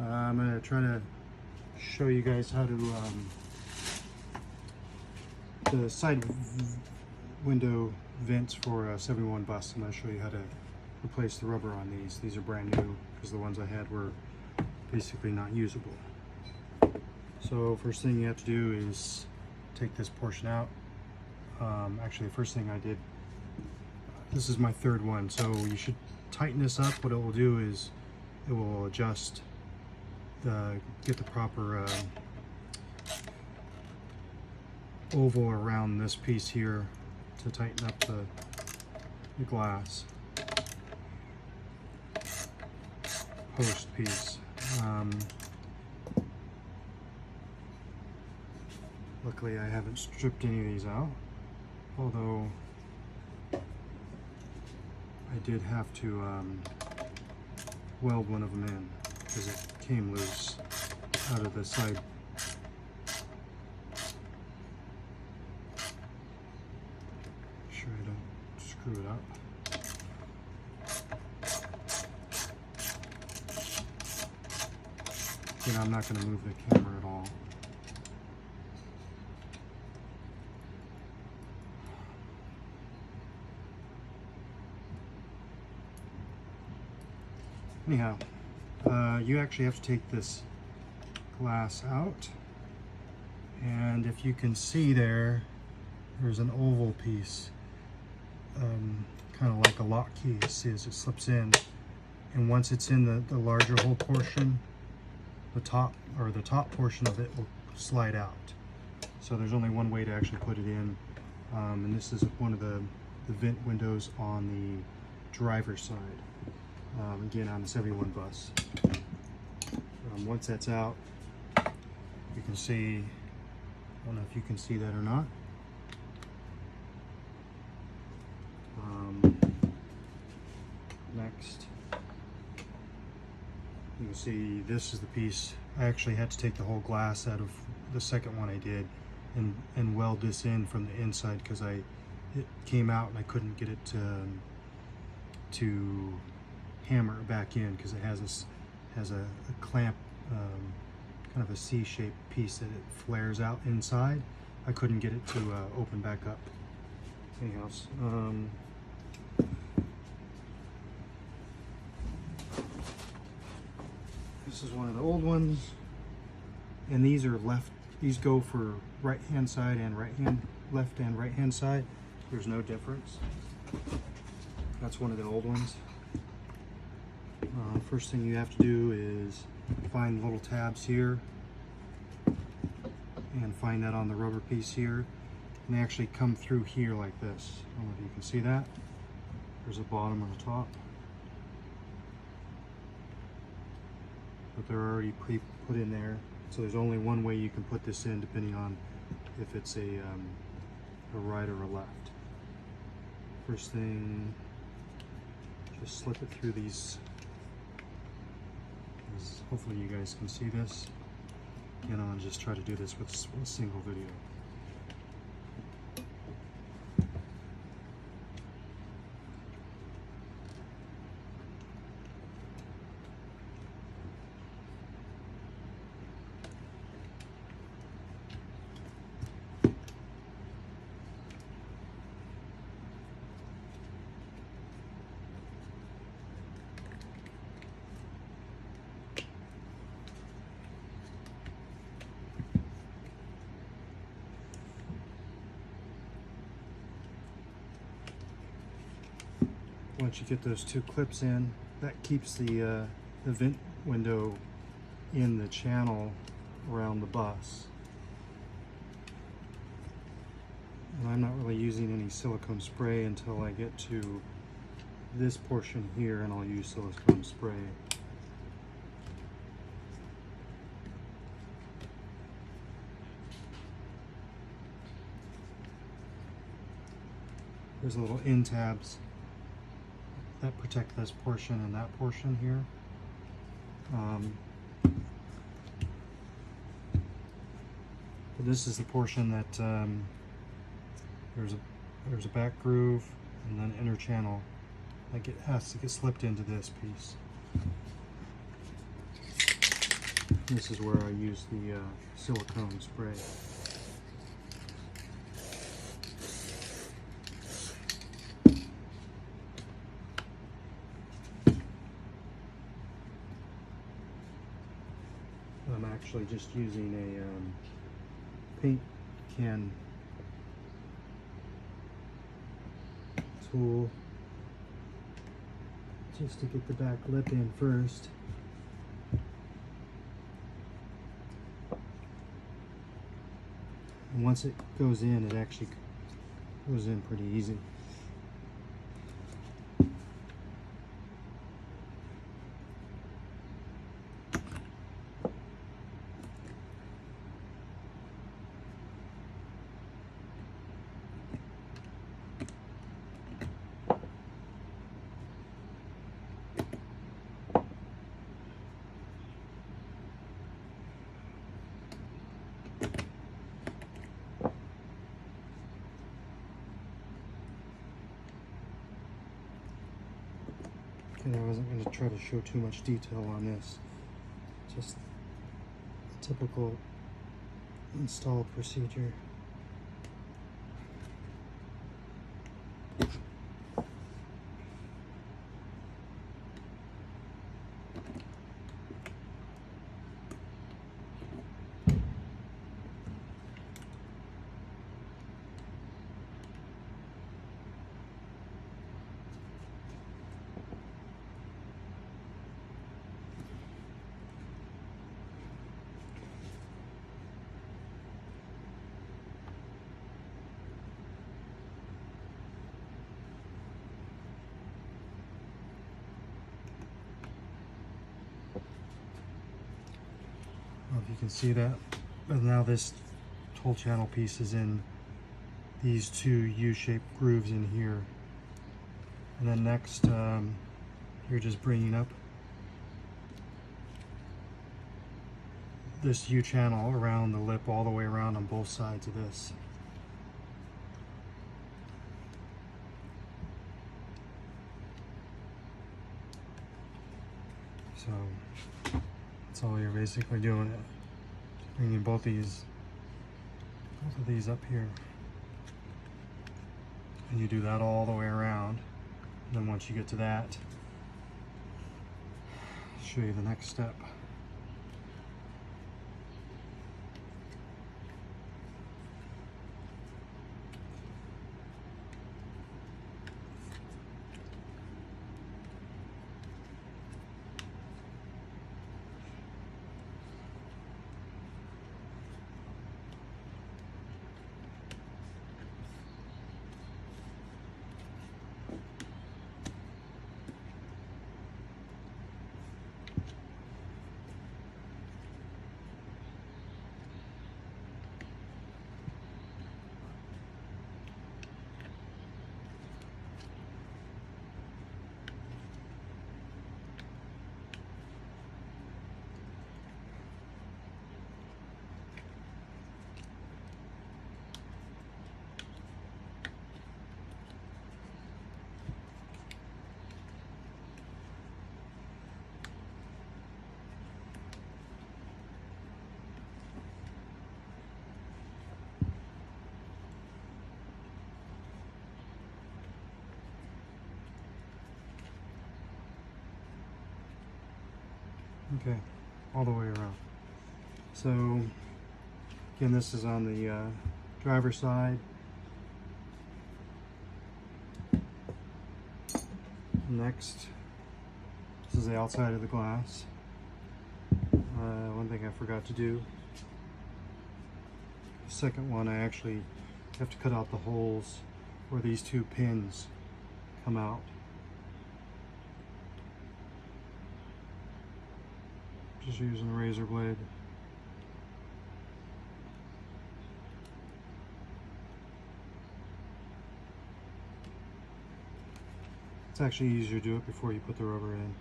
I'm going to try to show you guys how to the side window vents for a 71 bus. I'm going to show you how to replace the rubber on these. These are brand new because the ones I had were basically not usable. So first thing you have to do is take this portion out. Actually, the first thing I did, this is my third one, so you should tighten this up. What it will do is it will adjust, get the proper oval around this piece here to tighten up the glass post piece. Luckily I haven't stripped any of these out, although I did have to weld one of them in because it came loose out of the side. Make sure I don't screw it up. You know, I'm not going to move the camera at all. Anyhow, you actually have to take this glass out, and if you can see there's an oval piece, kind of like a lock key. See, as it slips in, and once it's in the larger hole portion, the top portion of it will slide out. So there's only one way to actually put it in, and this is one of the vent windows on the driver's side. Again, on the 71 bus. Once that's out, you can see, I don't know if you can see that or not. Next, you can see this is the piece. I actually had to take the whole glass out of the second one I did and weld this in from the inside because it came out and I couldn't get it to hammer it back in because it has a clamp, kind of a C-shaped piece that it flares out inside. I couldn't get it to open back up. Anyhow, this is one of the old ones, and these are left. These go for right hand side and left and right hand side. There's no difference. That's one of the old ones. First thing you have to do is find little tabs here and find that on the rubber piece here, and they actually come through here like this. I don't know if you can see that. There's a bottom and a top, but they're already pre-put in there, so there's only one way you can put this in depending on if it's a right or a left. First thing, just slip it through these. Hopefully you guys can see this. And I'll just try to do this with a single video. Once you get those two clips in, that keeps the vent window in the channel around the bus. And I'm not really using any silicone spray until I get to this portion here, and I'll use silicone spray. There's little end tabs that protect this portion and that portion here. But this is the portion that there's a back groove and then inner channel that has to get slipped into this piece. This is where I use the silicone spray. I'm actually just using a paint can tool just to get the back lip in first. And once it goes in, it actually goes in pretty easy. And I wasn't going to try to show too much detail on this. Just a typical install procedure. I don't know if you can see that, but now this whole channel piece is in these two U-shaped grooves in here. And then next, you're just bringing up this U-channel around the lip all the way around on both sides of this. So that's all you're basically doing, bringing both of these up here, and you do that all the way around. And then once you get to that, I'll show you the next step. Okay, all the way around. So again, this is on the driver's side. Next, this is the outside of the glass. One thing I forgot to do, the second one, I actually have to cut out the holes where these two pins come out. Just using a razor blade. It's actually easier to do it before you put the rubber in.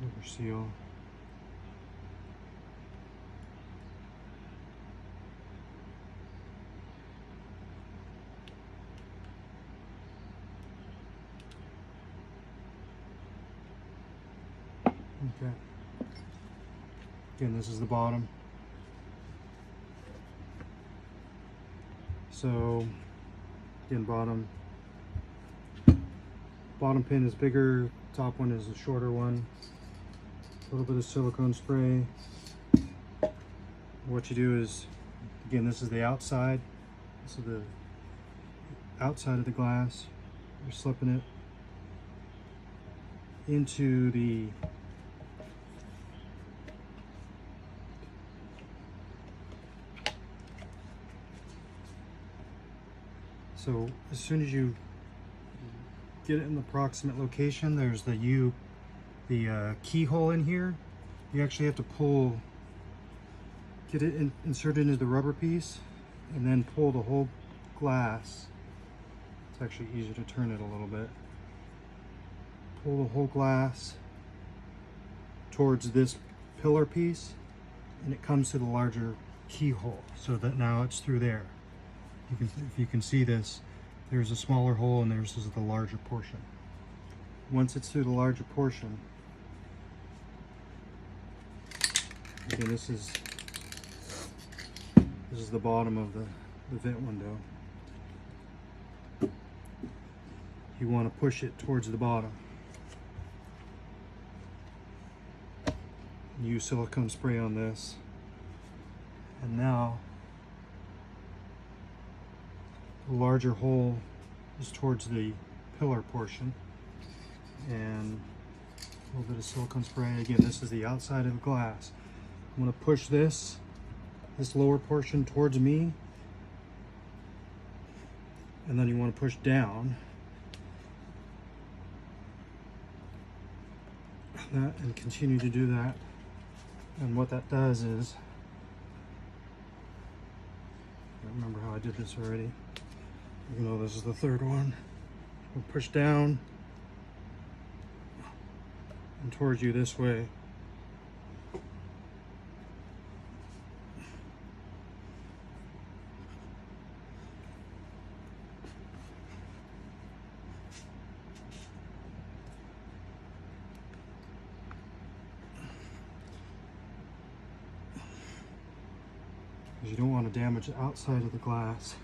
Rubber seal. Okay. Again, this is the bottom. So, again, bottom pin is bigger, top one is a shorter one. A little bit of silicone spray. What you do is, again, this is the outside. This is the outside of the glass. You're slipping it into the so as soon as you get it in the approximate location, there's the keyhole in here. You actually have to get it inserted into the rubber piece and then pull the whole glass. It's actually easier to turn it a little bit. Pull the whole glass towards this pillar piece, and it comes to the larger keyhole, so that now it's through there. If you can see this, there's a smaller hole and this is the larger portion. Once it's through the larger portion, again, this is the bottom of the vent window. You want to push it towards the bottom. Use silicone spray on this, and now the larger hole is towards the pillar portion, and a little bit of silicone spray. Again, this is the outside of the glass. I'm going to push this lower portion towards me, and then you want to push down that and continue to do that. And what that does is, I don't remember how I did this already, even though this is the third one. We'll push down and towards you this way. You don't want to damage the outside of the glass.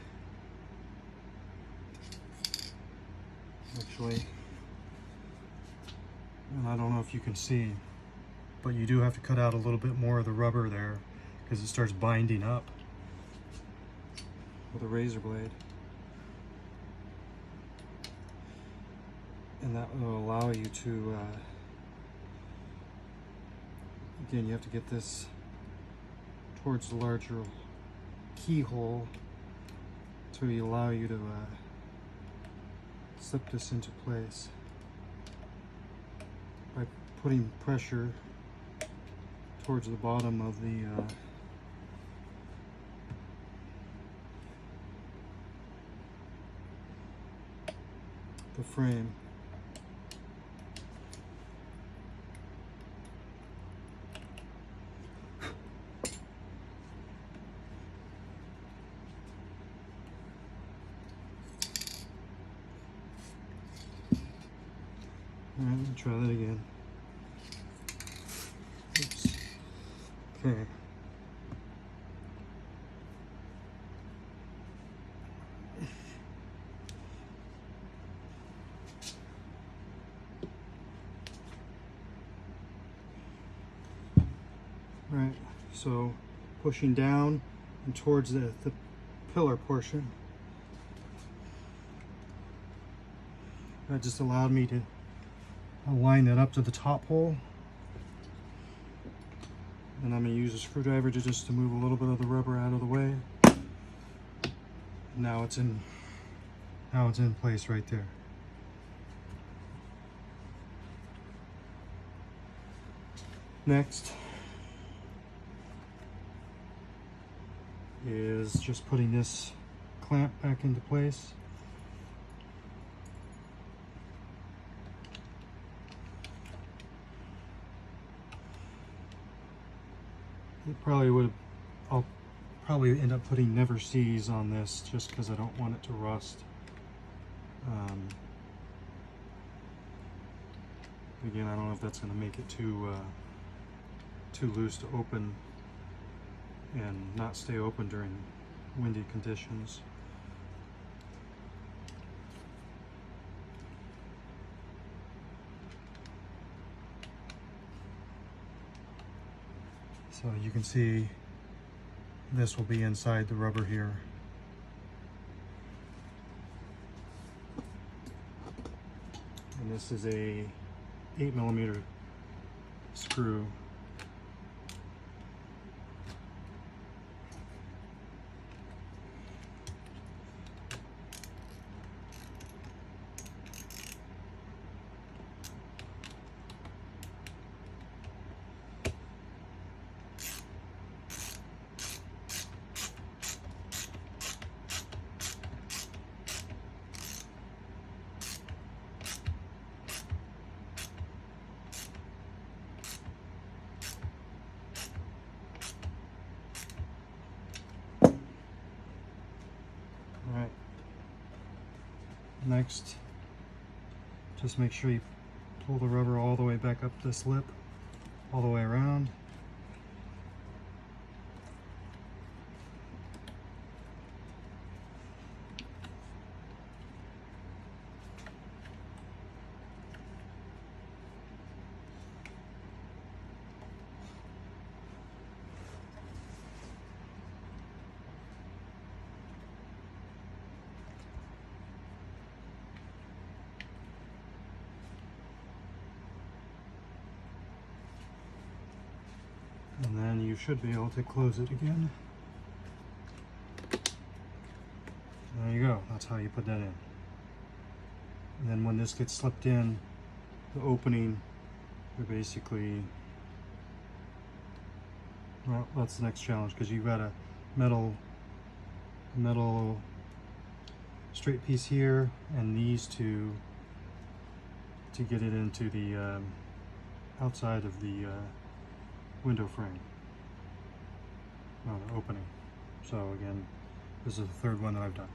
Actually, and I don't know if you can see, but you do have to cut out a little bit more of the rubber there because it starts binding up with a razor blade. And that will allow you to, again, you have to get this towards the larger keyhole to allow you to slip this into place by putting pressure towards the bottom of the frame. Alright, let me try that again. Oops. Okay. Right, so pushing down and towards the pillar portion. That just allowed me to line that up to the top hole, and I'm going to use a screwdriver to move a little bit of the rubber out of the way. Now it's in place right there. Next is just putting this clamp back into place. I'll probably end up putting never sees on this just because I don't want it to rust. Again, I don't know if that's going to make it too loose to open and not stay open during windy conditions. So you can see this will be inside the rubber here. And this is a 8mm screw. Alright, next, just make sure you pull the rubber all the way back up this lip, all the way around. And then you should be able to close it again. There you go, that's how you put that in. And then when this gets slipped in, the opening, you're basically, well, that's the next challenge, because you've got a metal straight piece here, and these two to get it into the outside of the window frame, the opening. So again, this is the third one that I've done.